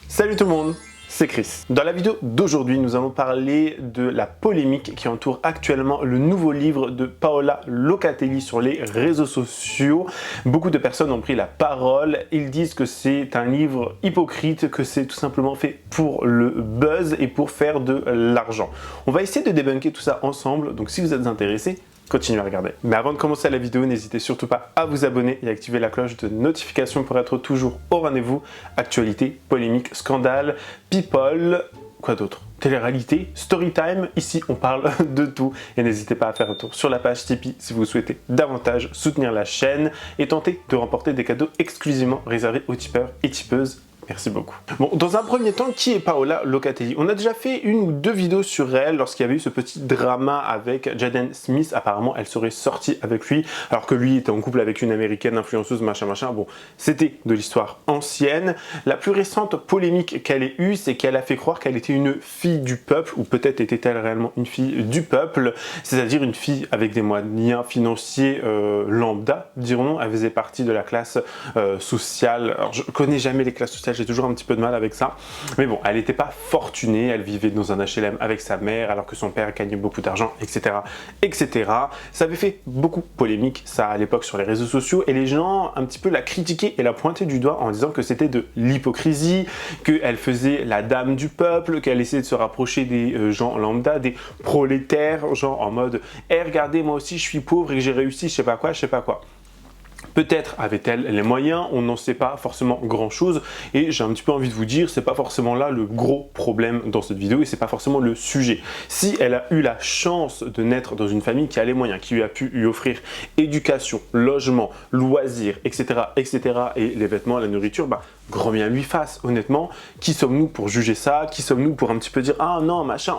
Salut tout le monde, c'est Chris. Dans la vidéo d'aujourd'hui, nous allons parler de la polémique qui entoure actuellement le nouveau livre de Paola Locatelli sur les réseaux sociaux. Beaucoup de personnes ont pris la parole, ils disent que c'est un livre hypocrite, que c'est tout simplement fait pour le buzz et pour faire de l'argent. On va essayer de débunker tout ça ensemble, donc si vous êtes intéressés, continuez à regarder. Mais avant de commencer la vidéo, n'hésitez surtout pas à vous abonner et activer la cloche de notification pour être toujours au rendez-vous. Actualité, polémique, scandale, people, quoi d'autre? Télé-réalité, story time, ici on parle de tout. Et n'hésitez pas à faire un tour sur la page Tipeee si vous souhaitez davantage soutenir la chaîne et tenter de remporter des cadeaux exclusivement réservés aux tipeurs et tipeuses. Merci beaucoup. Bon, dans un premier temps, qui est Paola Locatelli? On a déjà fait une ou deux vidéos sur elle lorsqu'il y avait eu ce petit drama avec Jaden Smith. Apparemment, elle serait sortie avec lui, alors que lui était en couple avec une américaine influenceuse, machin, machin. Bon, c'était de l'histoire ancienne. La plus récente polémique qu'elle ait eue, c'est qu'elle a fait croire qu'elle était une fille du peuple, ou peut-être était-elle réellement une fille du peuple, c'est-à-dire une fille avec des moyens financiers lambda, dirons-nous. Elle faisait partie de la classe sociale. Alors, je connais jamais les classes sociales, j'ai toujours un petit peu de mal avec ça. Mais bon, elle n'était pas fortunée, elle vivait dans un HLM avec sa mère, alors que son père gagnait beaucoup d'argent, etc., etc. Ça avait fait beaucoup polémique, ça, à l'époque, sur les réseaux sociaux, et les gens, un petit peu, la critiquaient et la pointaient du doigt en disant que c'était de l'hypocrisie, qu'elle faisait la dame du peuple, qu'elle essayait de se rapprocher des gens lambda, des prolétaires, genre en mode « Eh, regardez, moi aussi, je suis pauvre et que j'ai réussi, je sais pas quoi, je sais pas quoi ». Peut-être avait-elle les moyens, on n'en sait pas forcément grand-chose, et j'ai un petit peu envie de vous dire, c'est pas forcément là le gros problème dans cette vidéo, et c'est pas forcément le sujet. Si elle a eu la chance de naître dans une famille qui a les moyens, qui lui a pu lui offrir éducation, logement, loisirs, etc., etc., et les vêtements, la nourriture, bah, grand bien lui fasse, honnêtement. Qui sommes-nous pour juger ça? Qui sommes-nous pour un petit peu dire « Ah non, machin,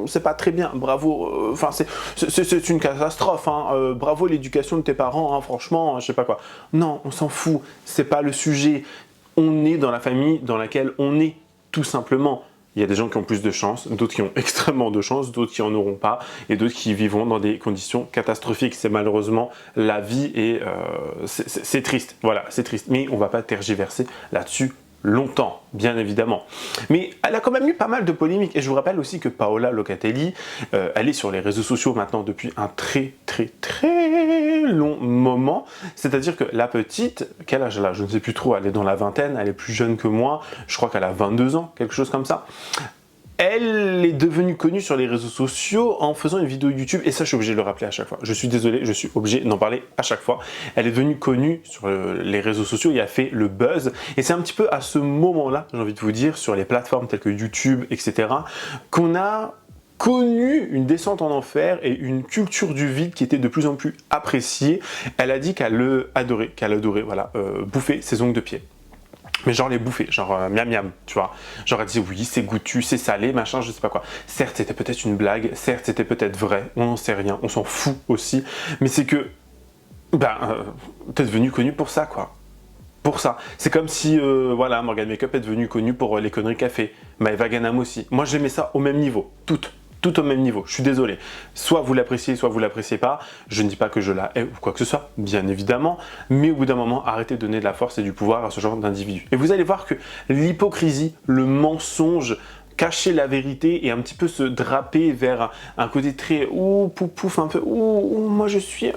c'est pas très bien, bravo, enfin c'est une catastrophe, hein, bravo l'éducation de tes parents, hein, franchement, je sais pas quoi. » Non, on s'en fout, c'est pas le sujet. On est dans la famille dans laquelle on est, tout simplement. Il y a des gens qui ont plus de chance, d'autres qui ont extrêmement de chance, d'autres qui en auront pas, et d'autres qui vivront dans des conditions catastrophiques. C'est malheureusement la vie et c'est triste. Voilà, c'est triste. Mais on va pas tergiverser là-dessus longtemps, bien évidemment. Mais elle a quand même eu pas mal de polémiques. Et je vous rappelle aussi que Paola Locatelli, elle est sur les réseaux sociaux maintenant depuis un très long moment. C'est-à-dire que la petite, quel âge elle a? Je ne sais plus trop, elle est dans la vingtaine, elle est plus jeune que moi, je crois qu'elle a 22 ans, quelque chose comme ça. Elle est devenue connue sur les réseaux sociaux en faisant une vidéo YouTube, et ça je suis obligé de le rappeler à chaque fois, je suis désolé, je suis obligé d'en parler à chaque fois. Elle est devenue connue sur les réseaux sociaux et a fait le buzz, et c'est un petit peu à ce moment-là, j'ai envie de vous dire, sur les plateformes telles que YouTube, etc., qu'on a connu une descente en enfer et une culture du vide qui était de plus en plus appréciée. Elle a dit qu'elle adorait voilà, bouffer ses ongles de pied. Mais genre les bouffer, genre miam miam, tu vois. Genre elle disait oui, c'est goûtu, c'est salé, machin, je sais pas quoi. Certes, c'était peut-être une blague, certes, c'était peut-être vrai, on n'en sait rien, on s'en fout aussi. Mais c'est que, t'es devenu connu pour ça, quoi. Pour ça. C'est comme si, voilà, Morgan Makeup est devenue connue pour les conneries qu'elle fait. Maëva Ganam aussi. Moi, j'aimais ça au même niveau, tout au même niveau, je suis désolé. Soit vous l'appréciez, soit vous l'appréciez pas. Je ne dis pas que je la hais ou quoi que ce soit, bien évidemment, mais au bout d'un moment, arrêtez de donner de la force et du pouvoir à ce genre d'individu. Et vous allez voir que l'hypocrisie, le mensonge, cacher la vérité et un petit peu se draper vers un côté très poupouf, un peu moi je suis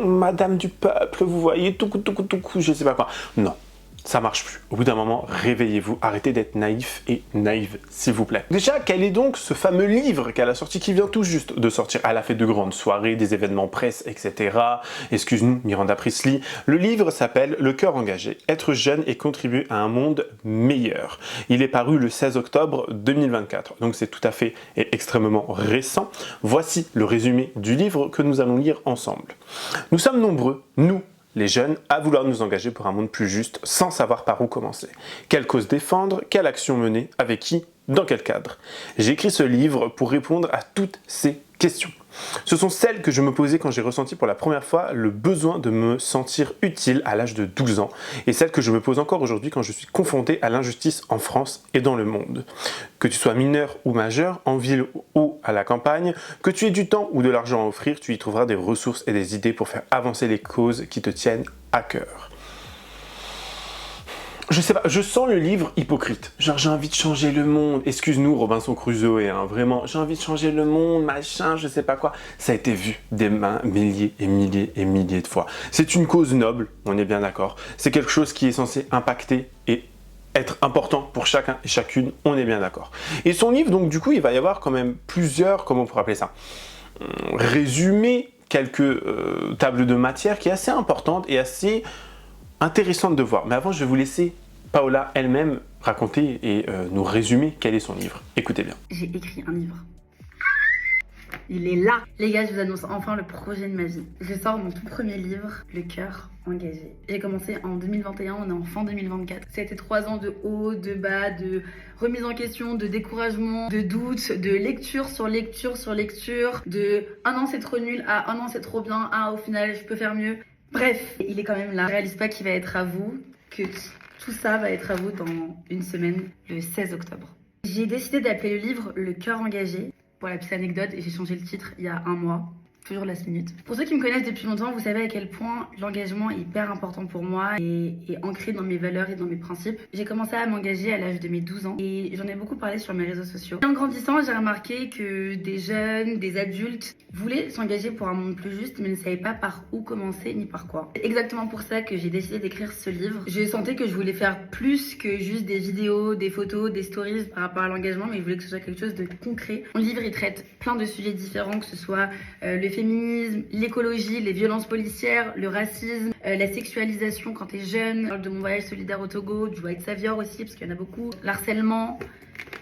madame du peuple, vous voyez, tout coup, je sais pas quoi. Non. Ça marche plus. Au bout d'un moment, réveillez-vous, arrêtez d'être naïf et naïve, s'il vous plaît. Déjà, quel est donc ce fameux livre qu'elle a sorti, qui vient tout juste de sortir? Elle a fait de grandes soirées, des événements presse, etc. Excuse-nous, Miranda Priestly. Le livre s'appelle Le cœur engagé, être jeune et contribuer à un monde meilleur. Il est paru le 16 octobre 2024, donc c'est tout à fait et extrêmement récent. Voici le résumé du livre que nous allons lire ensemble. Nous sommes nombreux, nous, les jeunes, à vouloir nous engager pour un monde plus juste sans savoir par où commencer. Quelle cause défendre, quelle action mener, avec qui, dans quel cadre. J'ai écrit ce livre pour répondre à toutes ces questions. Ce sont celles que je me posais quand j'ai ressenti pour la première fois le besoin de me sentir utile à l'âge de 12 ans, et celles que je me pose encore aujourd'hui quand je suis confronté à l'injustice en France et dans le monde. Que tu sois mineur ou majeur, en ville ou à la campagne, que tu aies du temps ou de l'argent à offrir, tu y trouveras des ressources et des idées pour faire avancer les causes qui te tiennent à cœur. je sais pas, je sens le livre hypocrite. Genre, j'ai envie de changer le monde. Excuse-nous, Robinson Crusoe, hein, vraiment. J'ai envie de changer le monde, machin, je sais pas quoi. Ça a été vu des milliers et milliers et milliers de fois. C'est une cause noble, on est bien d'accord. C'est quelque chose qui est censé impacter et être important pour chacun et chacune, on est bien d'accord. Et son livre, donc, du coup, il va y avoir quand même plusieurs, comment on pourrait appeler ça, résumés, quelques tables de matière qui est assez importante et assez intéressante de voir. Mais avant, je vais vous laisser Paola elle-même raconter et nous résumer quel est son livre. Écoutez bien. J'ai écrit un livre. Il est là. Les gars, je vous annonce enfin le projet de ma vie. Je sors mon tout premier livre, Le cœur engagé. J'ai commencé en 2021, on est en fin 2024. Ça a été 3 ans de haut, de bas, de remise en question, de découragement, de doute, de lecture sur lecture sur lecture, de un an c'est trop nul, à un an c'est trop bien, au final je peux faire mieux. Bref, il est quand même là. Je réalise pas qu'il va être à vous, que tout ça va être à vous dans une semaine, le 16 octobre. J'ai décidé d'appeler le livre Le cœur engagé. Pour la petite anecdote, j'ai changé le titre il y a un mois. Toujours last minute. Pour ceux qui me connaissent depuis longtemps, vous savez à quel point l'engagement est hyper important pour moi et ancré dans mes valeurs et dans mes principes. J'ai commencé à m'engager à l'âge de mes 12 ans et j'en ai beaucoup parlé sur mes réseaux sociaux. En grandissant, j'ai remarqué que des jeunes, des adultes voulaient s'engager pour un monde plus juste mais ne savaient pas par où commencer ni par quoi. C'est exactement pour ça que j'ai décidé d'écrire ce livre. Je sentais que je voulais faire plus que juste des vidéos, des photos, des stories par rapport à l'engagement, mais je voulais que ce soit quelque chose de concret. Mon livre, il traite plein de sujets différents, que ce soit le féminisme, l'écologie, les violences policières, le racisme, la sexualisation quand t'es jeune. Je parle de mon voyage solidaire au Togo, du White Savior aussi, parce qu'il y en a beaucoup. L'harcèlement.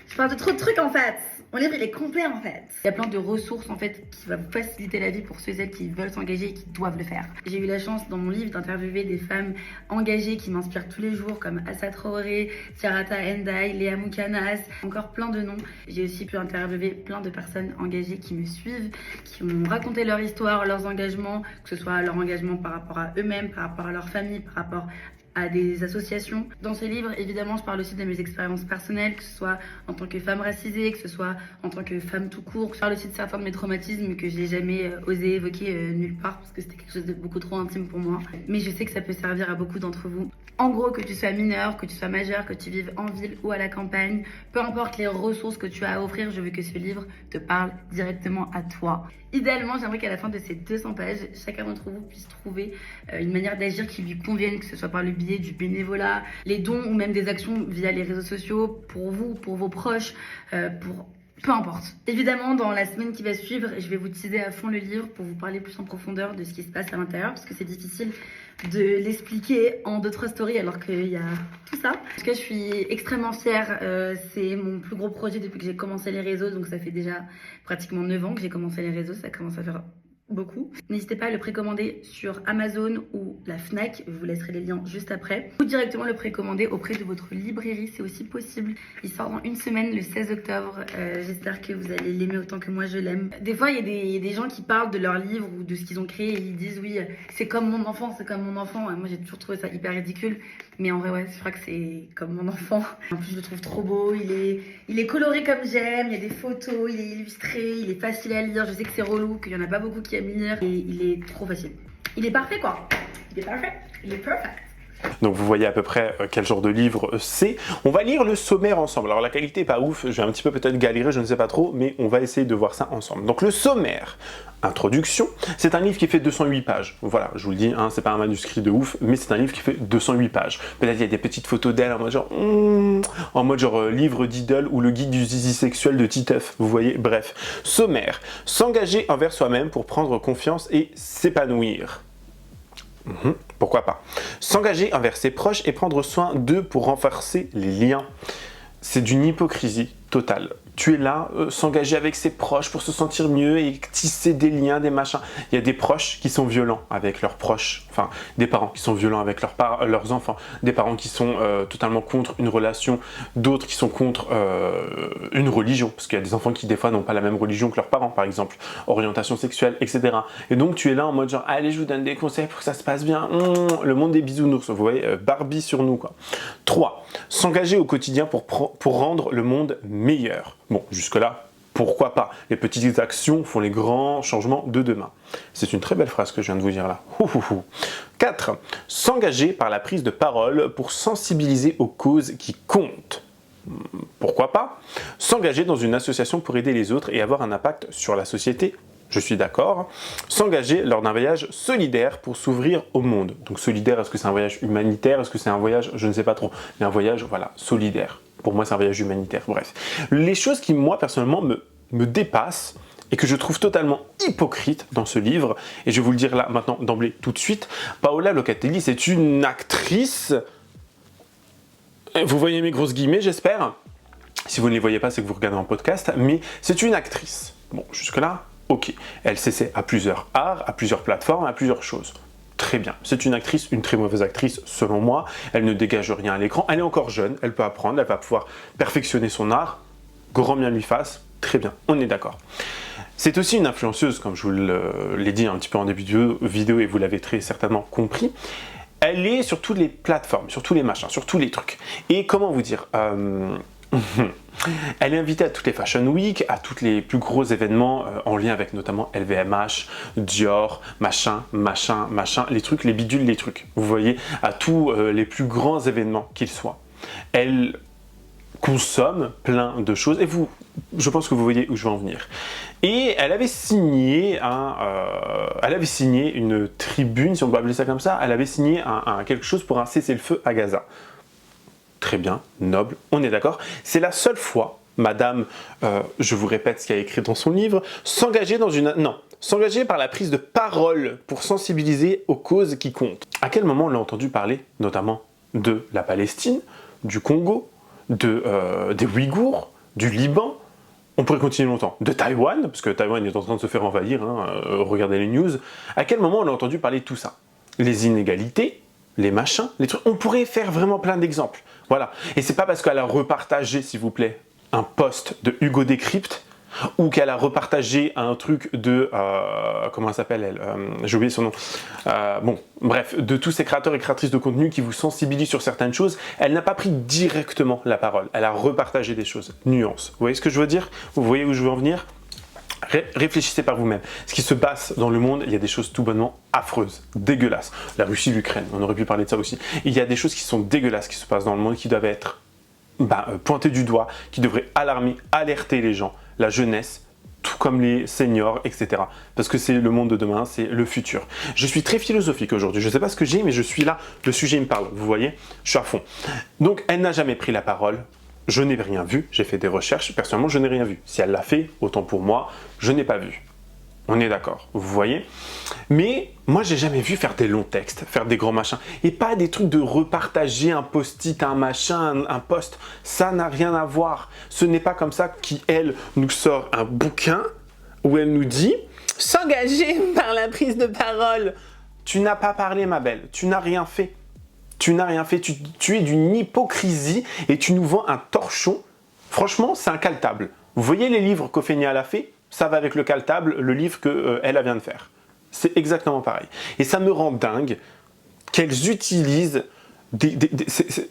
Je parle de trop de trucs en fait. Mon livre, il est complet en fait. Il y a plein de ressources en fait qui vont vous faciliter la vie pour ceux et celles qui veulent s'engager et qui doivent le faire. J'ai eu la chance dans mon livre d'interviewer des femmes engagées qui m'inspirent tous les jours comme Assa Traoré, Tiarata Ndiaye, Léa Moukanas, encore plein de noms. J'ai aussi pu interviewer plein de personnes engagées qui me suivent, qui m'ont raconté leur histoire, leurs engagements, que ce soit leur engagement par rapport à eux-mêmes, par rapport à leur famille, par rapport à des associations. Dans ce livre, évidemment, je parle aussi de mes expériences personnelles, que ce soit en tant que femme racisée, que ce soit en tant que femme tout court. Je parle aussi de certains de mes traumatismes que j'ai jamais osé évoquer nulle part parce que c'était quelque chose de beaucoup trop intime pour moi. Mais je sais que ça peut servir à beaucoup d'entre vous. En gros, que tu sois mineur, que tu sois majeur, que tu vives en ville ou à la campagne, peu importe les ressources que tu as à offrir, je veux que ce livre te parle directement à toi. Idéalement, j'aimerais qu'à la fin de ces 200 pages, chacun d'entre vous puisse trouver une manière d'agir qui lui convienne, que ce soit par le biais du bénévolat, les dons ou même des actions via les réseaux sociaux, pour vous, pour vos proches, peu importe. Évidemment, dans la semaine qui va suivre, je vais vous teaser à fond le livre pour vous parler plus en profondeur de ce qui se passe à l'intérieur, parce que c'est difficile de l'expliquer en 2-3 stories alors qu'il y a tout ça. En tout cas, je suis extrêmement fière. C'est mon plus gros projet depuis que j'ai commencé les réseaux, donc ça fait déjà pratiquement 9 ans que j'ai commencé les réseaux, ça commence à faire beaucoup. N'hésitez pas à le précommander sur Amazon ou la Fnac, je vous laisserai les liens juste après. Ou directement le précommander auprès de votre librairie, c'est aussi possible. Il sort dans une semaine, le 16 octobre. J'espère que vous allez l'aimer autant que moi je l'aime. Des fois, il y a des gens qui parlent de leur livre ou de ce qu'ils ont créé et ils disent oui, c'est comme mon enfant, c'est comme mon enfant. Moi, j'ai toujours trouvé ça hyper ridicule. Mais en vrai, ouais, je crois que c'est comme mon enfant. En plus, je le trouve trop beau. Il est coloré comme j'aime. Il y a des photos, il est illustré, il est facile à lire. Je sais que c'est relou, qu'il y en a pas beaucoup qui aiment lire. Et il est trop facile. Il est parfait, quoi. Il est parfait. Il est perfect. Donc vous voyez à peu près quel genre de livre c'est. On va lire le sommaire ensemble. Alors la qualité est pas ouf, je vais un petit peu peut-être galérer, je ne sais pas trop, mais on va essayer de voir ça ensemble. Donc le sommaire, introduction, c'est un livre qui fait 208 pages. Voilà, je vous le dis, hein, c'est pas un manuscrit de ouf, mais c'est un livre qui fait 208 pages. Peut-être il y a des petites photos d'elle en mode genre livre d'idole ou le guide du zizi sexuel de Titeuf, vous voyez, bref. Sommaire, s'engager envers soi-même pour prendre confiance et s'épanouir. Pourquoi pas. S'engager envers ses proches et prendre soin d'eux pour renforcer les liens. C'est d'une hypocrisie totale. Tu es là, s'engager avec ses proches pour se sentir mieux et tisser des liens, des machins. Il y a des proches qui sont violents avec leurs proches, enfin des parents qui sont violents avec leurs enfants, des parents qui sont totalement contre une relation, d'autres qui sont contre une religion, parce qu'il y a des enfants qui des fois n'ont pas la même religion que leurs parents, par exemple, orientation sexuelle, etc. Et donc tu es là en mode genre, allez je vous donne des conseils pour que ça se passe bien, le monde des bisounours, vous voyez, Barbie sur nous quoi. 3. S'engager au quotidien pour rendre le monde meilleur. Bon, jusque-là, pourquoi pas? Les petites actions font les grands changements de demain. C'est une très belle phrase que je viens de vous dire là. 4. S'engager par la prise de parole pour sensibiliser aux causes qui comptent. Pourquoi pas? S'engager dans une association pour aider les autres et avoir un impact sur la société. Je suis d'accord. S'engager lors d'un voyage solidaire pour s'ouvrir au monde. Donc solidaire, est-ce que c'est un voyage humanitaire? Est-ce que c'est un voyage, je ne sais pas trop, mais un voyage, voilà, solidaire. Pour moi, c'est un voyage humanitaire, bref. Les choses qui, moi, personnellement, me dépassent et que je trouve totalement hypocrite dans ce livre, et je vais vous le dire là, maintenant, d'emblée, tout de suite, Paola Locatelli, c'est une actrice... Vous voyez mes grosses guillemets, j'espère. Si vous ne les voyez pas, c'est que vous regardez en podcast, mais c'est une actrice. Bon, jusque-là, ok. Elle s'essaie à plusieurs arts, à plusieurs plateformes, à plusieurs choses. Très bien. C'est une actrice, une très mauvaise actrice, selon moi. Elle ne dégage rien à l'écran. Elle est encore jeune, elle peut apprendre, elle va pouvoir perfectionner son art. Grand bien lui fasse. Très bien, on est d'accord. C'est aussi une influenceuse, comme je vous l'ai dit un petit peu en début de vidéo, et vous l'avez très certainement compris. Elle est sur toutes les plateformes, sur tous les machins, sur tous les trucs. Et comment vous dire elle est invitée à toutes les Fashion Week, à tous les plus gros événements en lien avec notamment LVMH, Dior, machin, les trucs, les bidules, les trucs. Vous voyez, à tous les plus grands événements qu'ils soient. Elle consomme plein de choses, et je pense que vous voyez où je veux en venir. Et elle avait signé une tribune, si on peut appeler ça comme ça, elle avait signé quelque chose pour un cessez-le-feu à Gaza. Très bien, noble, on est d'accord. C'est la seule fois, madame, je vous répète ce qu'elle a écrit dans son livre, s'engager par la prise de parole pour sensibiliser aux causes qui comptent. À quel moment on l'a entendu parler, notamment de la Palestine, du Congo, des Ouïghours, du Liban? On pourrait continuer longtemps. De Taïwan, parce que Taïwan est en train de se faire envahir, regardez les news. À quel moment on a entendu parler de tout ça? Les inégalités, les machins, les trucs. On pourrait faire vraiment plein d'exemples. Voilà. Et c'est pas parce qu'elle a repartagé, s'il vous plaît, un post de Hugo Décrypte, ou qu'elle a repartagé un truc de... comment elle s'appelle, elle j'ai oublié son nom. Bon, bref, de tous ces créateurs et créatrices de contenu qui vous sensibilisent sur certaines choses, elle n'a pas pris directement la parole. Elle a repartagé des choses. Nuance. Vous voyez ce que je veux dire? Vous voyez où je veux en venir? Réfléchissez par vous-même. Ce qui se passe dans le monde, il y a des choses tout bonnement affreuses, dégueulasses. La Russie, l'Ukraine, on aurait pu parler de ça aussi. Il y a des choses qui sont dégueulasses qui se passent dans le monde, qui doivent être pointées du doigt, qui devraient alarmer, alerter les gens, la jeunesse, tout comme les seniors, etc. Parce que c'est le monde de demain, c'est le futur. Je suis très philosophique aujourd'hui. Je ne sais pas ce que j'ai, mais je suis là. Le sujet me parle. Vous voyez, je suis à fond. Donc, elle n'a jamais pris la parole. Je n'ai rien vu, j'ai fait des recherches, personnellement je n'ai rien vu. Si elle l'a fait, autant pour moi, je n'ai pas vu. On est d'accord, vous voyez? Mais moi j'ai jamais vu faire des longs textes, faire des grands machins, et pas des trucs de repartager un post-it, un machin, un post. Ça n'a rien à voir. Ce n'est pas comme ça qu'elle nous sort un bouquin où elle nous dit « S'engager par la prise de parole ». Tu n'as pas parlé ma belle, tu n'as rien fait. Tu n'as rien fait, tu es d'une hypocrisie et tu nous vends un torchon. Franchement, c'est un caltable. Vous voyez les livres qu'Ophénia a fait? Ça va avec le caltable, le livre qu'elle vient de faire. C'est exactement pareil. Et ça me rend dingue qu'elles utilisent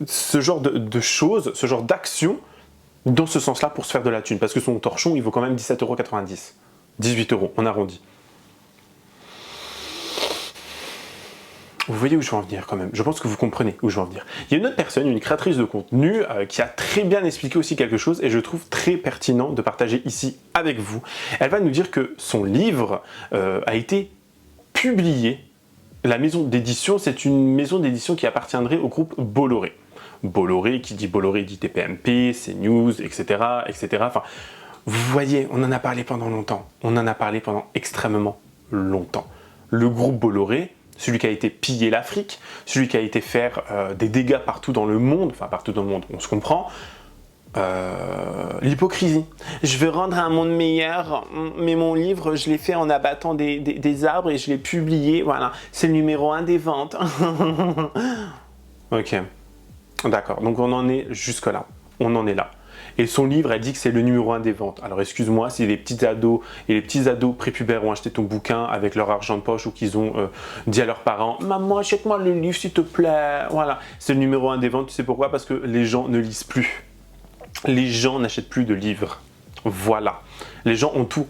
ce genre de choses, ce genre d'actions dans ce sens-là pour se faire de la thune. Parce que son torchon, il vaut quand même 17,90 €. 18 €, on arrondit. Vous voyez où je veux en venir quand même. Je pense que vous comprenez où je veux en venir. Il y a une autre personne, une créatrice de contenu, qui a très bien expliqué aussi quelque chose et je trouve très pertinent de partager ici avec vous. Elle va nous dire que son livre a été publié. La maison d'édition, c'est une maison d'édition qui appartiendrait au groupe Bolloré. Bolloré, qui dit Bolloré dit TPMP, CNews, etc., etc. Enfin, vous voyez, on en a parlé pendant longtemps. On en a parlé pendant extrêmement longtemps. Le groupe Bolloré, celui qui a été piller l'Afrique, celui qui a été faire des dégâts partout dans le monde, enfin partout dans le monde, on se comprend, l'hypocrisie. Je veux rendre un monde meilleur, mais mon livre, je l'ai fait en abattant des arbres et je l'ai publié, voilà, c'est le numéro 1 des ventes. Ok, d'accord, donc on en est jusque là, on en est là. Et son livre, elle dit que c'est le numéro 1 des ventes. Alors excuse-moi, si les petits ados et les petits ados prépubères ont acheté ton bouquin avec leur argent de poche ou qu'ils ont dit à leurs parents « Maman, achète-moi le livre s'il te plaît ». Voilà, c'est le numéro 1 des ventes. Tu sais pourquoi? Parce que les gens ne lisent plus. Les gens n'achètent plus de livres. Voilà. Les gens ont tout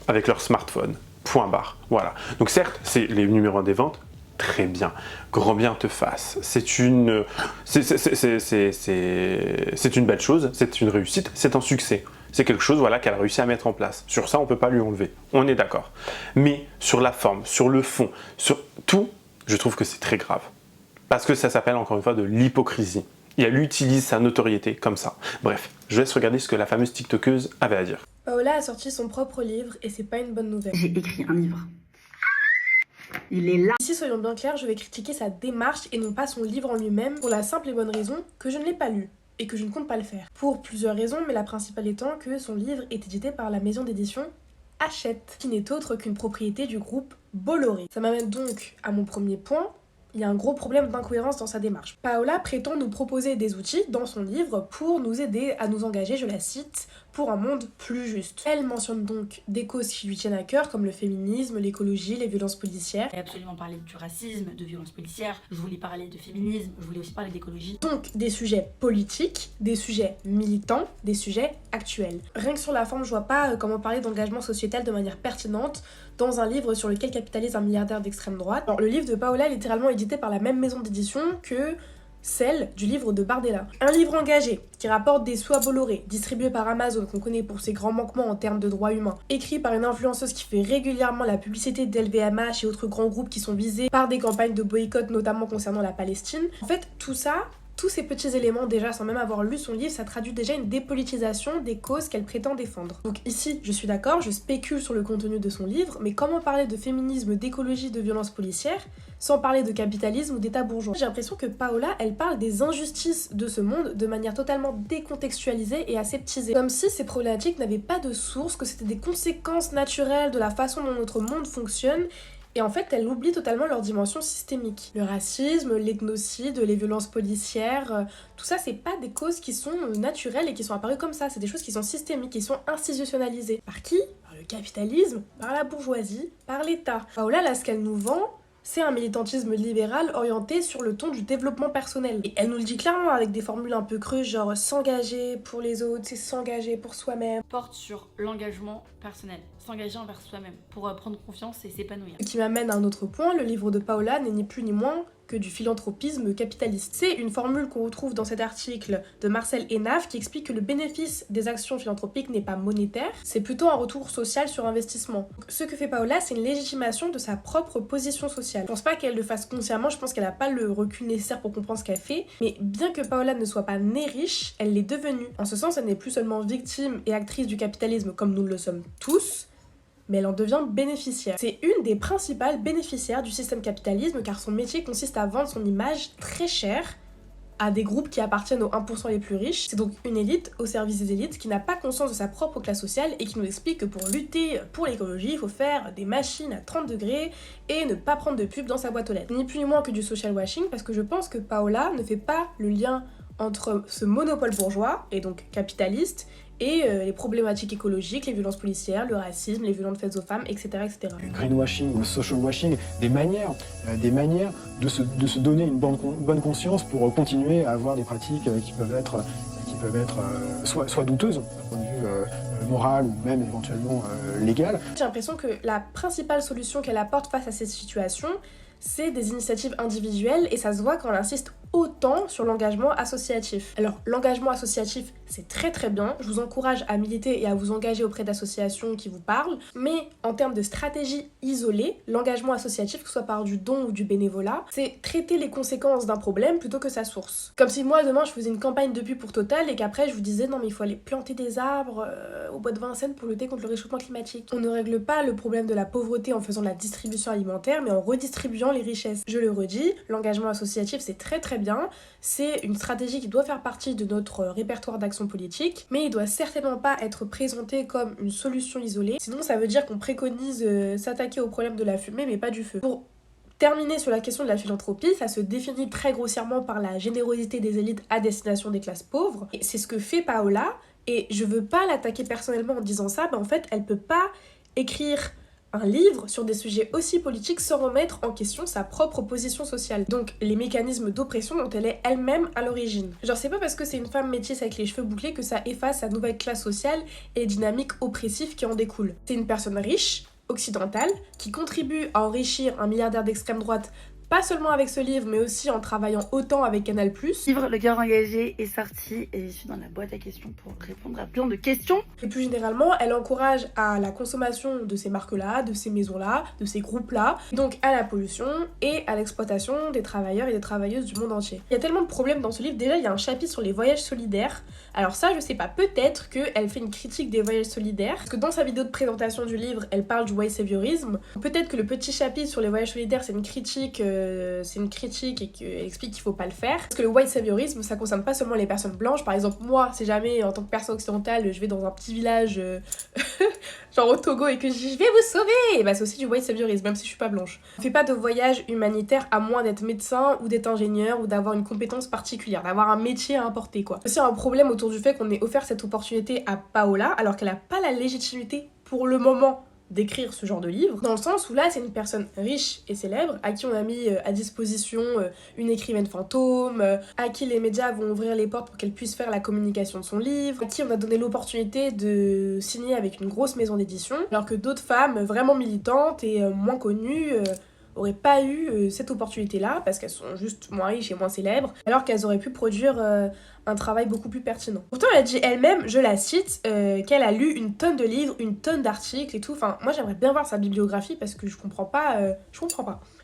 avec leur smartphone. Point barre. Voilà. Donc certes, c'est les numéros des ventes. Très bien, grand bien te fasse. C'est une belle chose, c'est une réussite, c'est un succès. C'est quelque chose voilà, qu'elle a réussi à mettre en place. Sur ça, on ne peut pas lui enlever. On est d'accord. Mais sur la forme, sur le fond, sur tout, je trouve que c'est très grave. Parce que ça s'appelle encore une fois de l'hypocrisie. Et elle utilise sa notoriété comme ça. Bref, je laisse regarder ce que la fameuse TikTokeuse avait à dire. Paola a sorti son propre livre et c'est pas une bonne nouvelle. J'ai écrit un livre. Il est là. Ici, soyons bien clairs, je vais critiquer sa démarche et non pas son livre en lui-même pour la simple et bonne raison que je ne l'ai pas lu et que je ne compte pas le faire. Pour plusieurs raisons, mais la principale étant que son livre est édité par la maison d'édition Hachette, qui n'est autre qu'une propriété du groupe Bolloré. Ça m'amène donc à mon premier point. Il y a un gros problème d'incohérence dans sa démarche. Paola prétend nous proposer des outils dans son livre pour nous aider à nous engager, je la cite, pour un monde plus juste. Elle mentionne donc des causes qui lui tiennent à cœur comme le féminisme, l'écologie, les violences policières. Je voulais absolument parler du racisme, de violences policières, je voulais parler de féminisme, je voulais aussi parler d'écologie. Donc des sujets politiques, des sujets militants, des sujets actuels. Rien que sur la forme, je vois pas comment parler d'engagement sociétal de manière pertinente dans un livre sur lequel capitalise un milliardaire d'extrême droite. Alors, le livre de Paola est littéralement édité par la même maison d'édition que celle du livre de Bardella. Un livre engagé, qui rapporte des sous à Bolloré, distribué par Amazon, qu'on connaît pour ses grands manquements en termes de droits humains, écrit par une influenceuse qui fait régulièrement la publicité d'LVMH et autres grands groupes qui sont visés par des campagnes de boycott, notamment concernant la Palestine. En fait, tout ça, tous ces petits éléments, déjà sans même avoir lu son livre, ça traduit déjà une dépolitisation des causes qu'elle prétend défendre. Donc ici, je suis d'accord, je spécule sur le contenu de son livre, mais comment parler de féminisme, d'écologie, de violence policière, sans parler de capitalisme ou d'état bourgeois? J'ai l'impression que Paola, elle parle des injustices de ce monde de manière totalement décontextualisée et aseptisée. Comme si ces problématiques n'avaient pas de source, que c'était des conséquences naturelles de la façon dont notre monde fonctionne. Et en fait, elle oublie totalement leur dimension systémique. Le racisme, l'ethnocide, les violences policières, tout ça, c'est pas des causes qui sont naturelles et qui sont apparues comme ça. C'est des choses qui sont systémiques, qui sont institutionnalisées. Par qui? Par le capitalisme, par la bourgeoisie, par l'État. Paola, là, ce qu'elle nous vend, c'est un militantisme libéral orienté sur le ton du développement personnel. Et elle nous le dit clairement avec des formules un peu creuses, genre s'engager pour les autres, c'est s'engager pour soi-même. Porte sur l'engagement personnel, s'engager envers soi-même pour prendre confiance et s'épanouir. Ce qui m'amène à un autre point, le livre de Paola n'est ni plus ni moins que du philanthropisme capitaliste. C'est une formule qu'on retrouve dans cet article de Marcel Hénaf qui explique que le bénéfice des actions philanthropiques n'est pas monétaire, c'est plutôt un retour social sur investissement. Donc, ce que fait Paola, c'est une légitimation de sa propre position sociale. Je pense pas qu'elle le fasse consciemment, je pense qu'elle a pas le recul nécessaire pour comprendre ce qu'elle fait, mais bien que Paola ne soit pas née riche, elle l'est devenue. En ce sens, elle n'est plus seulement victime et actrice du capitalisme comme nous le sommes tous, mais elle en devient bénéficiaire. C'est une des principales bénéficiaires du système capitalisme car son métier consiste à vendre son image très chère à des groupes qui appartiennent aux 1% les plus riches. C'est donc une élite au service des élites qui n'a pas conscience de sa propre classe sociale et qui nous explique que pour lutter pour l'écologie, il faut faire des machines à 30 degrés et ne pas prendre de pub dans sa boîte aux lettres. Ni plus ni moins que du social washing parce que je pense que Paola ne fait pas le lien entre ce monopole bourgeois, et donc capitaliste, et les problématiques écologiques, les violences policières, le racisme, les violences faites aux femmes, etc. etc. Le greenwashing ou le social washing, des manières de se donner une bonne conscience pour continuer à avoir des pratiques qui peuvent être soit douteuses d'un point de vue moral ou même éventuellement légal. J'ai l'impression que la principale solution qu'elle apporte face à cette situation, c'est des initiatives individuelles et ça se voit quand elle insiste autant sur l'engagement associatif. Alors l'engagement associatif c'est très très bien, je vous encourage à militer et à vous engager auprès d'associations qui vous parlent, mais en termes de stratégie isolée, l'engagement associatif, que ce soit par du don ou du bénévolat, c'est traiter les conséquences d'un problème plutôt que sa source. Comme si moi demain je faisais une campagne de pub pour Total et qu'après je vous disais non mais il faut aller planter des arbres au bois de Vincennes pour lutter contre le réchauffement climatique. On ne règle pas le problème de la pauvreté en faisant de la distribution alimentaire mais en redistribuant les richesses. Je le redis, l'engagement associatif c'est très très bien, c'est une stratégie qui doit faire partie de notre répertoire d'action politique, mais il doit certainement pas être présenté comme une solution isolée, sinon ça veut dire qu'on préconise s'attaquer au problème de la fumée mais pas du feu. Pour terminer sur la question de la philanthropie, ça se définit très grossièrement par la générosité des élites à destination des classes pauvres, et c'est ce que fait Paola, et je veux pas l'attaquer personnellement en disant ça, mais en fait elle peut pas écrire un livre sur des sujets aussi politiques sans remettre en question sa propre position sociale. Donc les mécanismes d'oppression dont elle est elle-même à l'origine. Genre c'est pas parce que c'est une femme métisse avec les cheveux bouclés que ça efface sa nouvelle classe sociale et les dynamiques oppressives qui en découlent. C'est une personne riche, occidentale, qui contribue à enrichir un milliardaire d'extrême droite, pas seulement avec ce livre, mais aussi en travaillant autant avec Canal+. Le livre Le cœur engagé est sorti et je suis dans la boîte à questions pour répondre à plein de questions. Et plus généralement, elle encourage à la consommation de ces marques-là, de ces maisons-là, de ces groupes-là, donc à la pollution et à l'exploitation des travailleurs et des travailleuses du monde entier. Il y a tellement de problèmes dans ce livre. Déjà, il y a un chapitre sur les voyages solidaires. Alors ça, je sais pas, peut-être qu'elle fait une critique des voyages solidaires, parce que dans sa vidéo de présentation du livre, elle parle du white saviorisme. Peut-être que le petit chapitre sur les voyages solidaires, c'est une critique et qu'elle explique qu'il faut pas le faire. Parce que le white saviorisme, ça concerne pas seulement les personnes blanches. Par exemple, moi, si jamais, en tant que personne occidentale, je vais dans un petit village, genre au Togo, et que je vais vous sauver, et bah c'est aussi du white saviorisme, même si je suis pas blanche. On fait pas de voyage humanitaire à moins d'être médecin ou d'être ingénieur ou d'avoir une compétence particulière, d'avoir un métier à importer, quoi. C'est un problème autour du fait qu'on ait offert cette opportunité à Paola, alors qu'elle a pas la légitimité pour le moment d'écrire ce genre de livre, dans le sens où là c'est une personne riche et célèbre à qui on a mis à disposition une écrivaine fantôme, à qui les médias vont ouvrir les portes pour qu'elle puisse faire la communication de son livre, à qui on a donné l'opportunité de signer avec une grosse maison d'édition, alors que d'autres femmes vraiment militantes et moins connues auraient pas eu cette opportunité-là parce qu'elles sont juste moins riches et moins célèbres, alors qu'elles auraient pu produire un travail beaucoup plus pertinent. Pourtant, elle a dit elle-même, je la cite, qu'elle a lu une tonne de livres, une tonne d'articles et tout. Enfin, moi, j'aimerais bien voir sa bibliographie parce que je comprends pas.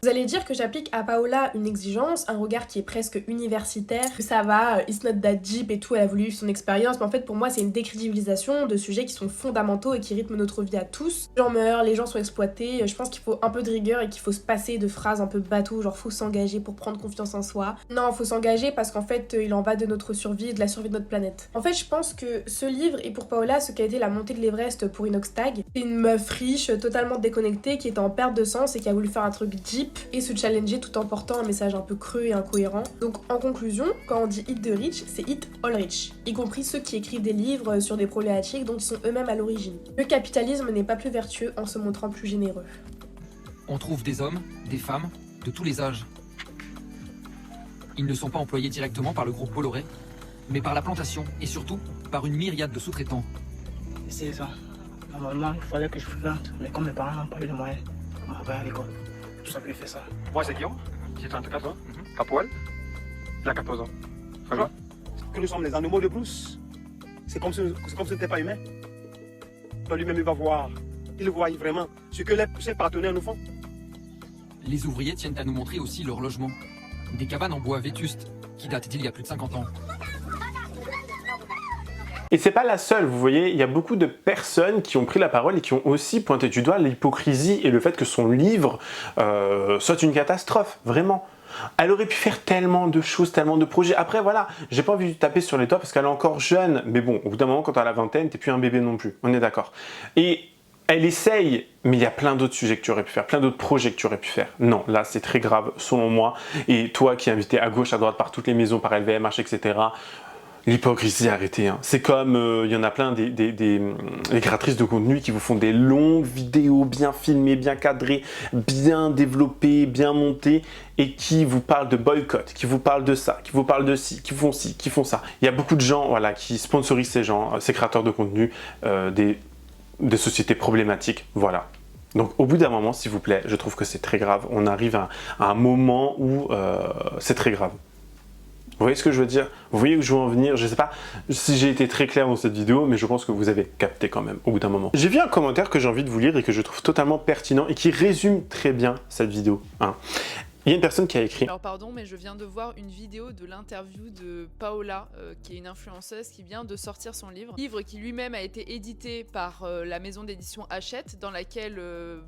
Vous allez dire que j'applique à Paola une exigence, un regard qui est presque universitaire, que ça va, it's not that deep et tout, elle a voulu vivre son expérience, mais en fait, pour moi, c'est une décrédibilisation de sujets qui sont fondamentaux et qui rythment notre vie à tous. Les gens meurent, les gens sont exploités, je pense qu'il faut un peu de rigueur et qu'il faut se passer de phrases un peu bateau, genre faut s'engager pour prendre confiance en soi. Non, faut s'engager parce qu'en fait, il en va de notre survie, de la survie de notre planète. En fait, je pense que ce livre est pour Paola ce qu'a été la montée de l'Everest pour Inox Tag. C'est une meuf riche, totalement déconnectée, qui était en perte de sens et qui a voulu faire un truc deep et se challenger tout en portant un message un peu creux et incohérent. Donc en conclusion, quand on dit hit the rich, c'est hit all rich, y compris ceux qui écrivent des livres sur des problématiques dont ils sont eux-mêmes à l'origine. Le capitalisme n'est pas plus vertueux en se montrant plus généreux. On trouve des hommes, des femmes, de tous les âges. Ils ne sont pas employés directement par le groupe Bolloré, mais par la plantation et surtout par une myriade de sous-traitants. 16 ans. Normalement, il fallait que je fréquente, mais comme mes parents n'ont pas eu les moyens, on va pas à l'école. Tout ça, fait ça. Moi, c'est Guillaume, j'ai 34 ans, à poil, il a 14 ans. Très bien. Que nous sommes les animaux de plus. C'est comme si ce n'était pas humain. Toi lui-même, il va voir, il voit vraiment ce que ses partenaires nous font. Les ouvriers tiennent à nous montrer aussi leur logement. Des cabanes en bois vétustes, qui datent d'il y a plus de 50 ans. Et c'est pas la seule, vous voyez, il y a beaucoup de personnes qui ont pris la parole et qui ont aussi pointé du doigt l'hypocrisie et le fait que son livre soit une catastrophe, vraiment. Elle aurait pu faire tellement de choses, tellement de projets. Après, voilà, j'ai pas envie de taper sur les toits parce qu'elle est encore jeune. Mais bon, au bout d'un moment, quand t'as la vingtaine, t'es plus un bébé non plus. On est d'accord. Et elle essaye, mais il y a plein d'autres sujets que tu aurais pu faire, plein d'autres projets que tu aurais pu faire. Non, là, c'est très grave, selon moi. Et toi qui es invité à gauche, à droite, par toutes les maisons, par LVMH, etc., l'hypocrisie, arrêtez. Hein. C'est comme, il y en a plein des créatrices de contenu qui vous font des longues vidéos bien filmées, bien cadrées, bien développées, bien montées, et qui vous parlent de boycott, qui vous parlent de ça, qui vous parlent de ci, qui font ça. Il y a beaucoup de gens voilà, qui sponsorisent ces gens, ces créateurs de contenu, des sociétés problématiques, voilà. Donc au bout d'un moment, s'il vous plaît, je trouve que c'est très grave. On arrive à un moment où c'est très grave. Vous voyez ce que je veux dire? Vous voyez où je veux en venir? Je sais pas si j'ai été très clair dans cette vidéo, mais je pense que vous avez capté quand même au bout d'un moment. J'ai vu un commentaire que j'ai envie de vous lire et que je trouve totalement pertinent et qui résume très bien cette vidéo. Hein. Il y a une personne qui a écrit... Alors pardon, mais je viens de voir une vidéo de l'interview de Paola, qui est une influenceuse qui vient de sortir son livre. Livre qui lui-même a été édité par la maison d'édition Hachette, dans laquelle